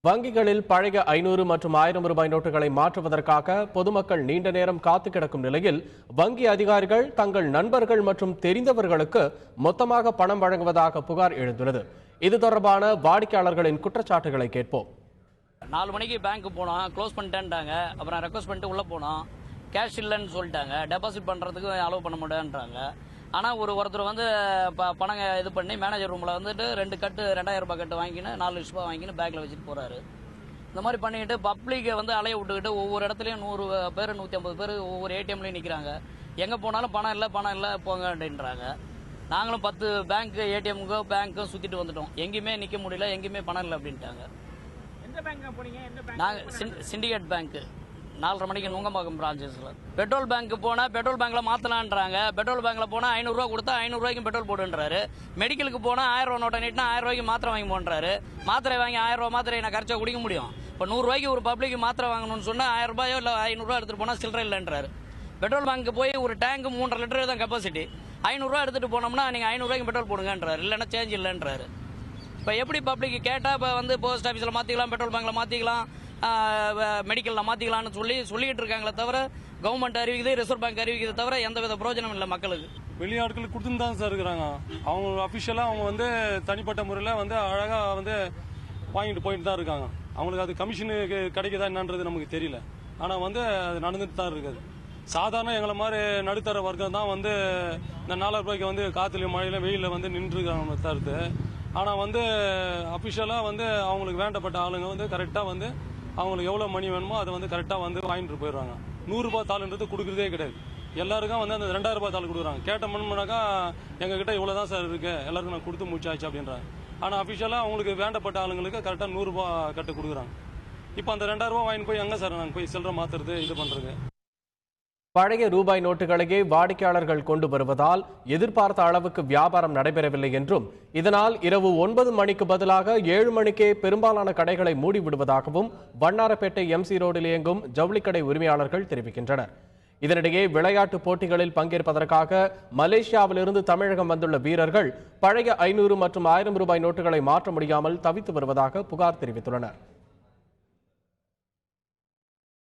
வங்கிகளில் பழைய 500 மற்றும் 1000 ரூபாய் நோட்டுகளை மாற்றுவதற்காக பொதுமக்கள் நீண்ட நேரம் காத்து கிடக்கும் நிலையில் வங்கி அதிகாரிகள் தங்கள் நண்பர்கள் மற்றும் தெரிந்தவர்களுக்கு மொத்தமாக பணம் வழங்குவதாக புகார் எழுந்துள்ளது. இது தொடர்பான வாடிக்கையாளர்களின் குற்றச்சாட்டுகளை கேட்போம். 4 மணிக்கு பேங்க் போனோம், க்ளோஸ் பண்ணிட்டேன்ட்டாங்க. அப்புறம் ரெக்வஸ்ட் பண்ணிட்டு உள்ள போனோம், கேஷ் இல்லைன்னு சொல்லிட்டாங்க. டெபாசிட் பண்றதுக்கு அலோவ் பண்ண முடியாதுன்றாங்க. ஆனால் ஒருத்தர் வந்து பணம் இது பண்ணி மேனேஜர் ரூமில் வந்துட்டு 2 கட்டு 2000 ரூபாய் கட்டு வாங்கின்னு 4 லட்ச ரூபாய் வாங்கின்னு பேக்கில் வச்சுட்டு போகிறாரு. இந்த மாதிரி பண்ணிக்கிட்டு பப்ளிக்கை வந்து அலைய விட்டுக்கிட்டு ஒவ்வொரு இடத்துலையும் 100 பேர் 150 பேர் ஒவ்வொரு ஏடிஎம்லையும் நிற்கிறாங்க. எங்கே போனாலும் பணம் இல்லை போங்க அப்படின்றாங்க. நாங்களும் 10 பேங்க் ஏடிஎம்க்கும் பேங்க்கும் சுற்றிட்டு வந்துட்டோம். எங்கேயுமே நிற்க முடியல, எங்கேயுமே பணம் இல்லை அப்படின்ட்டாங்க. நாங்கள் சிண்டிகேட் பேங்க்கு 4:30 மணிக்கு நுங்கம்பாக்கம் பிரான்ச்சஸ்ல. பெட்ரோல் பேங்க் போனால் பெட்ரோல் பேங்க்ல மாற்றலான்றாங்க. பெட்ரோல் பேங்க்ல போனால் 500 ரூபா கொடுத்தா 500 ரூபாய்க்கு பெட்ரோல் போடுன்றாரு. மெடிக்கலுக்கு போனால் 1000 ரூபா நோட்டை நீட்டினா 1000 ரூபாய்க்கு மாத்திரை வாங்கி போன்றாரு. மாத்திரை வாங்கி 1000 ரூபா மாத்திரை நான் கரைச்சா குடிக்க முடியும். இப்போ 100 ரூபாய்க்கு ஒரு பப்ளிக் மாத்திரை வாங்கணும்னு சொன்னால் 1000 ரூபாயோ இல்லை 500 ரூபா எடுத்துட்டு போனால் சில்லறை இல்லைன்றாரு. பெட்ரோல் பேங்க் போய் ஒரு டேங்க் 3.5 லிட்டர் தான் கெப்பாசிட்டி. 500 ரூபா எடுத்துட்டு போனோம்னா நீங்கள் 500 ரூபாய்க்கு பெட்ரோல் போடுங்கன்றாரு. இல்லைன்னா சேஞ்ச் இல்லைன்றாரு. இப்போ எப்படி பப்ளிக் கேட்டால் இப்போ வந்து போஸ்ட் ஆஃபீஸில் மாற்றிக்கலாம், பெட்ரோல் பேங்க்ல மாற்றிக்கலாம், மெடிக்கலில் மாற்றிக்கலாம்னு சொல்லிட்டு இருக்காங்களே தவிர கவர்மெண்ட் அறிவிக்குது, ரிசர்வ் பேங்க் அறிவிக்கிறத தவிர எந்த வித பிரயோஜனம் இல்லை மக்களுக்கு. வெளியாட்களுக்கு கொடுத்துன்னு தான் சார் இருக்கிறாங்க. அவங்க அஃபிஷியலாக அவங்க வந்து தனிப்பட்ட முறையில் வந்து அழகாக வந்து வாங்கிட்டு போயிட்டு தான் இருக்காங்க. அவங்களுக்கு அது கமிஷனுக்கு கிடைக்குதா என்னன்றது நமக்கு தெரியல. ஆனால் வந்து அது நடந்துட்டு தான் இருக்குது. சாதாரண எங்களை மாதிரி நடுத்தர வர்க்கம் தான் வந்து இந்த 4000 ரூபாய்க்கு வந்து காற்றுலையும் மழையிலும் வெயிலில் வந்து நின்றுருக்காங்க தவிர்த்து. ஆனால் வந்து அஃபிஷியலாக வந்து அவங்களுக்கு வேண்டப்பட்ட ஆளுங்க வந்து கரெக்டாக வந்து அவங்களுக்கு எவ்வளோ மணி வேணுமோ அதை வந்து கரெக்டாக வந்து வாங்கிட்டு போயிடுறாங்க. 100 ரூபாய் தாளுன்றது கொடுக்குறதே கிடையாது. எல்லாருக்கும் வந்து அந்த 2000 ரூபாய் தாள் கொடுக்குறாங்க. கேட்ட மண்ணுனாக்கா எங்ககிட்ட இவ்வளோ தான் சார் இருக்கு, எல்லாருக்கும் நான் கொடுத்து முடிச்சாச்சு அப்படின்றாங்க. ஆனால் அஃபிஷியலாக அவங்களுக்கு வேண்டப்பட்ட ஆளுங்களுக்கு கரெக்டாக 100 ரூபாய் கட்டு கொடுக்குறாங்க. இப்போ அந்த 2000 ரூபாய் வாங்கிட்டு போய் எங்கே சார் நாங்கள் போய் சில்லறை மாற்றுறது இது பண்ணுறது? பழைய ரூபாய் நோட்டுகளையே வாடிக்கையாளர்கள் கொண்டு வருவதால் எதிர்பார்த்த அளவுக்கு வியாபாரம் நடைபெறவில்லை என்றும், இதனால் இரவு 9 மணிக்கு பதிலாக 7 மணிக்கே பெரும்பாலான கடைகளை மூடிவிடுவதாகவும் வண்ணாரப்பேட்டை MC ரோடில் இயங்கும் ஜவுளிக்கடை உரிமையாளர்கள் தெரிவிக்கின்றனர். இதனிடையே விளையாட்டு போட்டிகளில் பங்கேற்பதற்காக மலேசியாவிலிருந்து தமிழகம் வந்துள்ள வீரர்கள் பழைய 500 மற்றும் 1000 ரூபாய் நோட்டுகளை மாற்ற முடியாமல் தவித்து வருவதாக புகார் தெரிவித்துள்ளனர்.